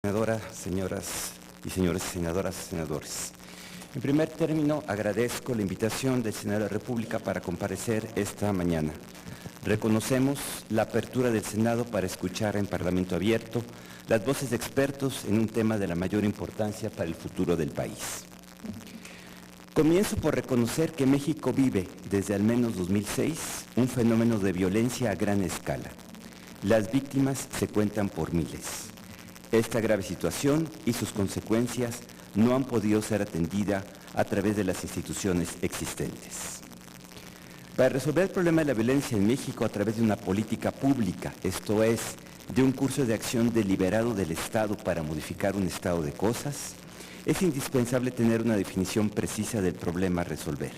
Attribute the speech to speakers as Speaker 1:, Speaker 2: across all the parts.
Speaker 1: Senadora, señoras y señores, senadoras y senadores. En primer término, agradezco la invitación del Senado de la República para comparecer esta mañana. Reconocemos la apertura del Senado para escuchar en Parlamento abierto las voces de expertos en un tema de la mayor importancia para el futuro del país. Comienzo por reconocer que México vive, desde al menos 2006, un fenómeno de violencia a gran escala. Las víctimas se cuentan por miles. Esta grave situación y sus consecuencias no han podido ser atendidas a través de las instituciones existentes. Para resolver el problema de la violencia en México a través de una política pública, esto es, de un curso de acción deliberado del Estado para modificar un estado de cosas, es indispensable tener una definición precisa del problema a resolver.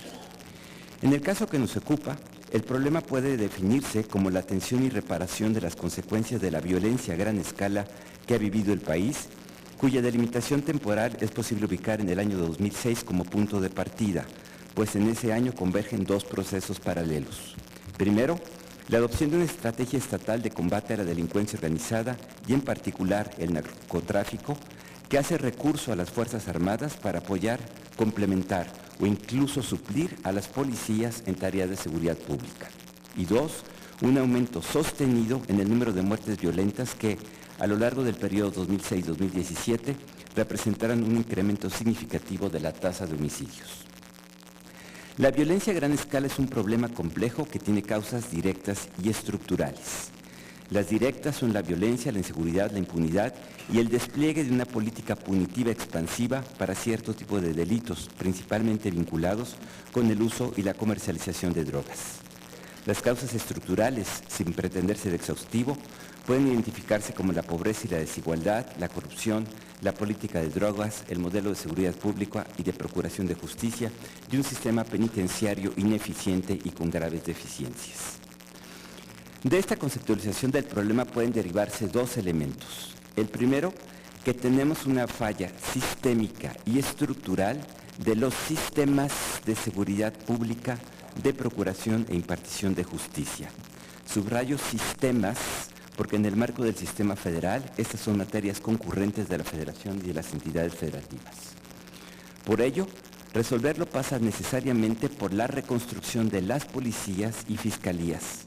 Speaker 1: En el caso que nos ocupa, el problema puede definirse como la atención y reparación de las consecuencias de la violencia a gran escala que ha vivido el país, cuya delimitación temporal es posible ubicar en el año 2006 como punto de partida, pues en ese año convergen dos procesos paralelos. Primero, la adopción de una estrategia estatal de combate a la delincuencia organizada y en particular el narcotráfico, que hace recurso a las Fuerzas Armadas para apoyar, complementar o incluso suplir a las policías en tareas de seguridad pública. Y dos, un aumento sostenido en el número de muertes violentas que, a lo largo del periodo 2006-2017, representaron un incremento significativo de la tasa de homicidios. La violencia a gran escala es un problema complejo que tiene causas directas y estructurales. Las directas son la violencia, la inseguridad, la impunidad y el despliegue de una política punitiva expansiva para cierto tipo de delitos, principalmente vinculados con el uso y la comercialización de drogas. Las causas estructurales, sin pretender ser exhaustivo, pueden identificarse como la pobreza y la desigualdad, la corrupción, la política de drogas, el modelo de seguridad pública y de procuración de justicia y un sistema penitenciario ineficiente y con graves deficiencias. De esta conceptualización del problema pueden derivarse dos elementos. El primero, que tenemos una falla sistémica y estructural de los sistemas de seguridad pública, de procuración e impartición de justicia. Subrayo sistemas porque en el marco del sistema federal estas son materias concurrentes de la Federación y de las entidades federativas. Por ello, resolverlo pasa necesariamente por la reconstrucción de las policías y fiscalías,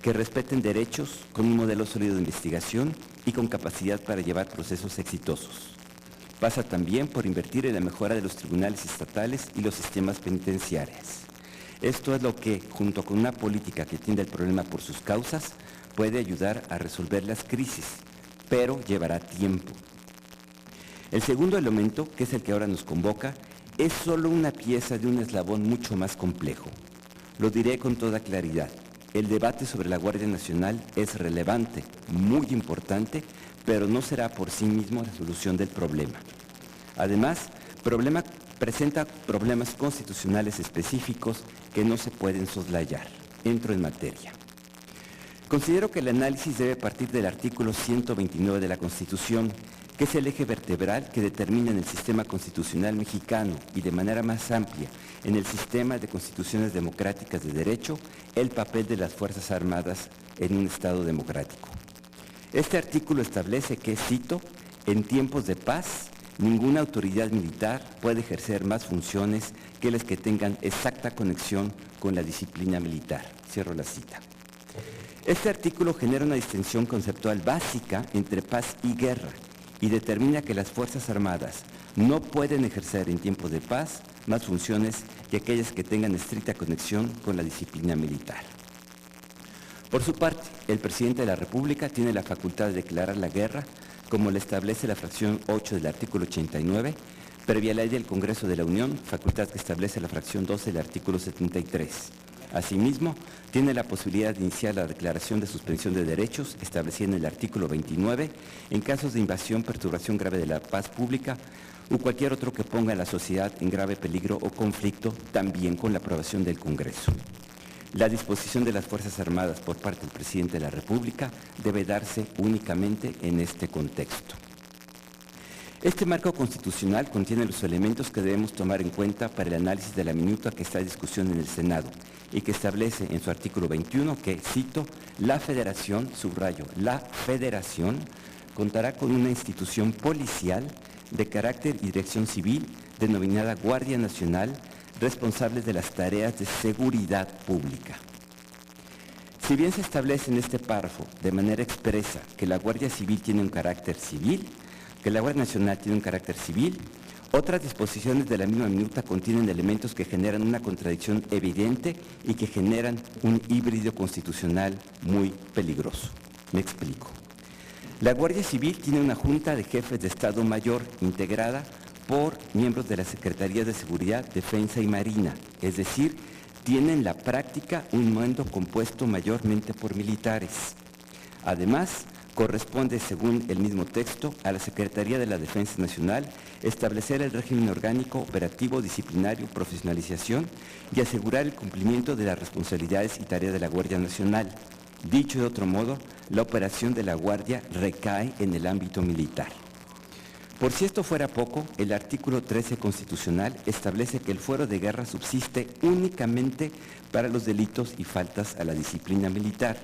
Speaker 1: que respeten derechos con un modelo sólido de investigación y con capacidad para llevar procesos exitosos. Pasa también por invertir en la mejora de los tribunales estatales y los sistemas penitenciarios. Esto es lo que, junto con una política que atienda el problema por sus causas, puede ayudar a resolver las crisis, pero llevará tiempo. El segundo elemento, que es el que ahora nos convoca, es solo una pieza de un eslabón mucho más complejo. Lo diré con toda claridad. El debate sobre la Guardia Nacional es relevante, muy importante, pero no será por sí mismo la solución del problema. Además, presenta problemas constitucionales específicos que no se pueden soslayar. Entro en materia. Considero que el análisis debe partir del artículo 129 de la Constitución, que es el eje vertebral que determina en el sistema constitucional mexicano y de manera más amplia en el sistema de constituciones democráticas de derecho, el papel de las Fuerzas Armadas en un Estado democrático. Este artículo establece que, cito, en tiempos de paz, ninguna autoridad militar puede ejercer más funciones que las que tengan exacta conexión con la disciplina militar. Cierro la cita. Este artículo genera una distinción conceptual básica entre paz y guerra y determina que las Fuerzas Armadas no pueden ejercer en tiempos de paz más funciones que aquellas que tengan estricta conexión con la disciplina militar. Por su parte, el presidente de la República tiene la facultad de declarar la guerra, como le establece la fracción 8 del artículo 89, previa ley del Congreso de la Unión, facultad que establece la fracción 12 del artículo 73. Asimismo, tiene la posibilidad de iniciar la declaración de suspensión de derechos establecida en el artículo 29 en casos de invasión, perturbación grave de la paz pública o cualquier otro que ponga a la sociedad en grave peligro o conflicto, también con la aprobación del Congreso. La disposición de las Fuerzas Armadas por parte del Presidente de la República debe darse únicamente en este contexto. Este marco constitucional contiene los elementos que debemos tomar en cuenta para el análisis de la minuta que está en discusión en el Senado y que establece en su artículo 21 que, cito, la Federación, subrayo, la Federación contará con una institución policial de carácter y dirección civil denominada Guardia Nacional, responsables de las tareas de seguridad pública. Si bien se establece en este párrafo de manera expresa que la Guardia Civil tiene un carácter civil, que la Guardia Nacional tiene un carácter civil, otras disposiciones de la misma minuta contienen elementos que generan una contradicción evidente y que generan un híbrido constitucional muy peligroso. Me explico. La Guardia Civil tiene una junta de jefes de Estado Mayor integrada por miembros de las Secretarías de Seguridad, Defensa y Marina, es decir, tiene en la práctica un mando compuesto mayormente por militares. Además, corresponde, según el mismo texto, a la Secretaría de la Defensa Nacional establecer el régimen orgánico, operativo, disciplinario, profesionalización y asegurar el cumplimiento de las responsabilidades y tareas de la Guardia Nacional. Dicho de otro modo, la operación de la Guardia recae en el ámbito militar. Por si esto fuera poco, el artículo 13 constitucional establece que el fuero de guerra subsiste únicamente para los delitos y faltas a la disciplina militar.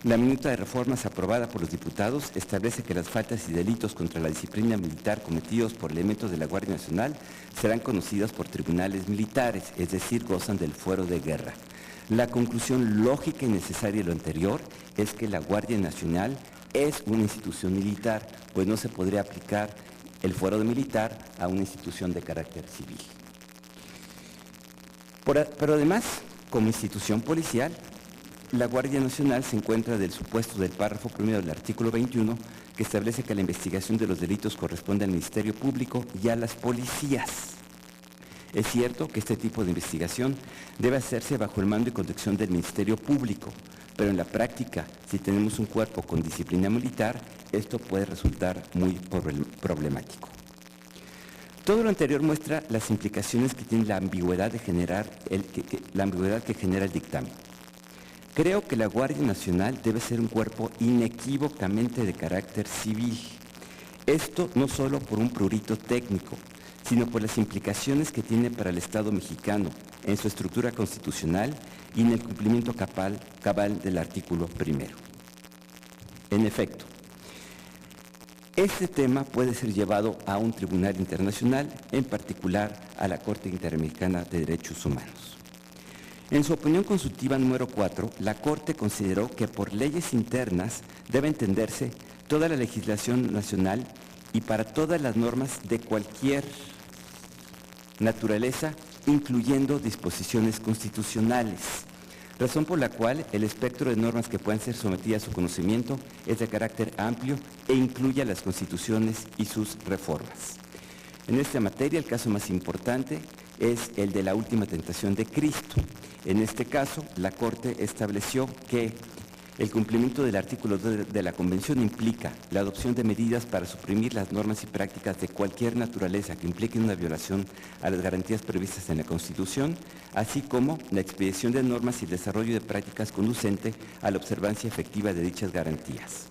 Speaker 1: La minuta de reformas aprobada por los diputados establece que las faltas y delitos contra la disciplina militar cometidos por elementos de la Guardia Nacional serán conocidos por tribunales militares, es decir, gozan del fuero de guerra. La conclusión lógica y necesaria de lo anterior es que la Guardia Nacional es una institución militar, pues no se podría aplicar el fuero de militar a una institución de carácter civil. Pero además, como institución policial, la Guardia Nacional se encuentra del supuesto del párrafo primero del artículo 21, que establece que la investigación de los delitos corresponde al Ministerio Público y a las policías. Es cierto que este tipo de investigación debe hacerse bajo el mando y conducción del Ministerio Público, pero en la práctica, si tenemos un cuerpo con disciplina militar, esto puede resultar muy problemático. Todo lo anterior muestra las implicaciones que tiene la ambigüedad, que genera el dictamen. Creo que la Guardia Nacional debe ser un cuerpo inequívocamente de carácter civil. Esto no solo por un prurito técnico, sino por las implicaciones que tiene para el Estado mexicano en su estructura constitucional y en el cumplimiento cabal del artículo primero. En efecto, este tema puede ser llevado a un tribunal internacional, en particular a la Corte Interamericana de Derechos Humanos. En su opinión consultiva número 4, la Corte consideró que por leyes internas debe entenderse toda la legislación nacional y para todas las normas de cualquier naturaleza, incluyendo disposiciones constitucionales, razón por la cual el espectro de normas que puedan ser sometidas a su conocimiento es de carácter amplio e incluye a las constituciones y sus reformas. En esta materia, el caso más importante es el de la última tentación de Cristo. En este caso, la Corte estableció que el cumplimiento del artículo 2 de la Convención implica la adopción de medidas para suprimir las normas y prácticas de cualquier naturaleza que impliquen una violación a las garantías previstas en la Constitución, así como la expedición de normas y el desarrollo de prácticas conducente a la observancia efectiva de dichas garantías.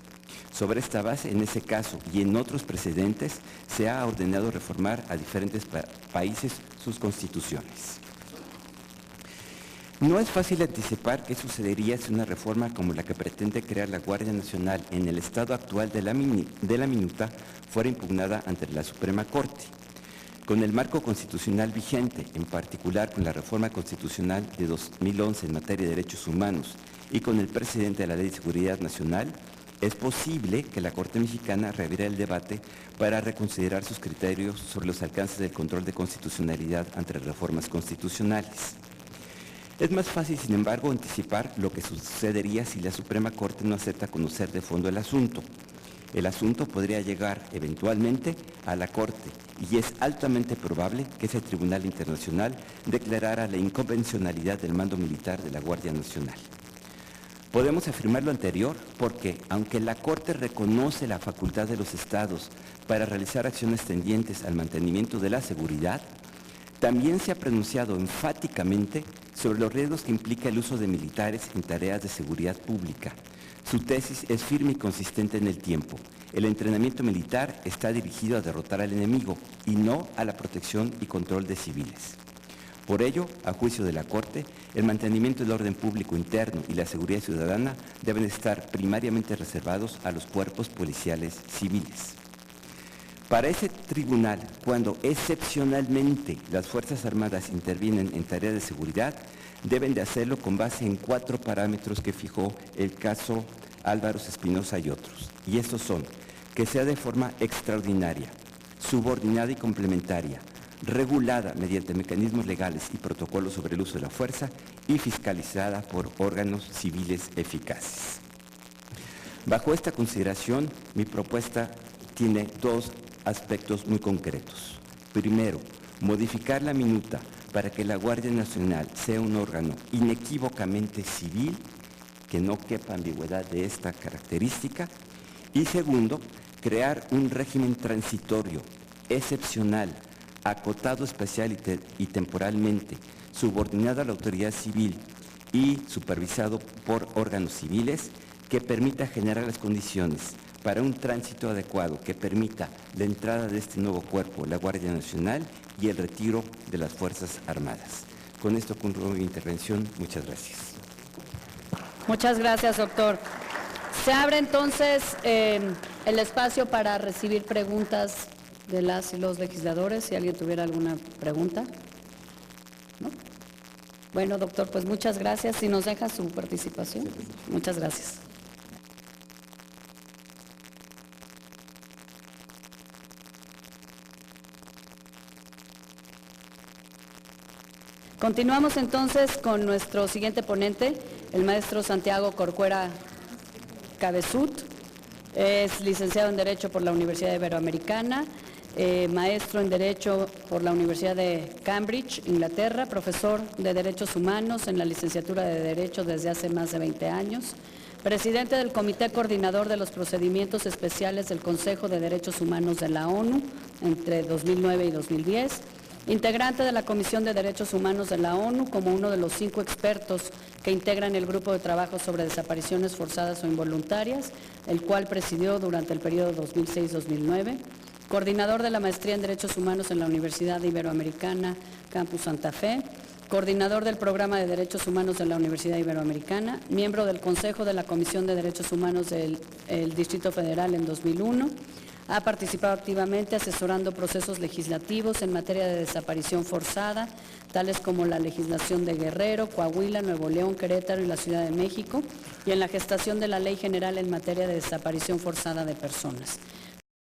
Speaker 1: Sobre esta base, en ese caso y en otros precedentes, se ha ordenado reformar a diferentes países sus constituciones. No es fácil anticipar qué sucedería si una reforma como la que pretende crear la Guardia Nacional en el estado actual de la minuta fuera impugnada ante la Suprema Corte. Con el marco constitucional vigente, en particular con la reforma constitucional de 2011 en materia de derechos humanos y con el precedente de la Ley de Seguridad Nacional, es posible que la Corte Mexicana reabra el debate para reconsiderar sus criterios sobre los alcances del control de constitucionalidad ante las reformas constitucionales. Es más fácil, sin embargo, anticipar lo que sucedería si la Suprema Corte no acepta conocer de fondo el asunto. El asunto podría llegar eventualmente a la Corte y es altamente probable que ese Tribunal Internacional declarara la inconvencionalidad del mando militar de la Guardia Nacional. Podemos afirmar lo anterior porque, aunque la Corte reconoce la facultad de los Estados para realizar acciones tendientes al mantenimiento de la seguridad, también se ha pronunciado enfáticamente sobre los riesgos que implica el uso de militares en tareas de seguridad pública. Su tesis es firme y consistente en el tiempo. El entrenamiento militar está dirigido a derrotar al enemigo y no a la protección y control de civiles. Por ello, a juicio de la Corte, el mantenimiento del orden público interno y la seguridad ciudadana deben estar primariamente reservados a los cuerpos policiales civiles. Para ese tribunal, cuando excepcionalmente las Fuerzas Armadas intervienen en tareas de seguridad, deben de hacerlo con base en 4 parámetros que fijó el caso Álvaros Espinosa y otros. Y estos son: que sea de forma extraordinaria, subordinada y complementaria, regulada mediante mecanismos legales y protocolos sobre el uso de la fuerza y fiscalizada por órganos civiles eficaces. Bajo esta consideración, mi propuesta tiene 2 aspectos muy concretos. Primero, modificar la minuta para que la Guardia Nacional sea un órgano inequívocamente civil, que no quepa ambigüedad de esta característica. Y segundo, crear un régimen transitorio, excepcional, acotado especial y temporalmente, subordinado a la autoridad civil y supervisado por órganos civiles, que permita generar las condiciones para un tránsito adecuado que permita la entrada de este nuevo cuerpo, la Guardia Nacional, y el retiro de las Fuerzas Armadas. Con esto concluyo mi intervención. Muchas gracias.
Speaker 2: Muchas gracias, doctor. Se abre entonces el espacio para recibir preguntas de las y los legisladores, si alguien tuviera alguna pregunta. ¿No? Bueno, doctor, pues muchas gracias. Si nos deja su participación. Muchas gracias. Continuamos entonces con nuestro siguiente ponente, el maestro Santiago Corcuera Cabeçut. Es licenciado en Derecho por la Universidad Iberoamericana, maestro en Derecho por la Universidad de Cambridge, Inglaterra, profesor de Derechos Humanos en la licenciatura de Derecho desde hace más de 20 años, presidente del Comité Coordinador de los Procedimientos Especiales del Consejo de Derechos Humanos de la ONU entre 2009 y 2010, integrante de la Comisión de Derechos Humanos de la ONU como uno de los 5 expertos que integran el Grupo de Trabajo sobre Desapariciones Forzadas o Involuntarias, el cual presidió durante el periodo 2006-2009, coordinador de la Maestría en Derechos Humanos en la Universidad Iberoamericana, Campus Santa Fe, coordinador del Programa de Derechos Humanos de la Universidad Iberoamericana, miembro del Consejo de la Comisión de Derechos Humanos del Distrito Federal en 2001, ha participado activamente asesorando procesos legislativos en materia de desaparición forzada, tales como la legislación de Guerrero, Coahuila, Nuevo León, Querétaro y la Ciudad de México, y en la gestación de la Ley General en materia de desaparición forzada de personas.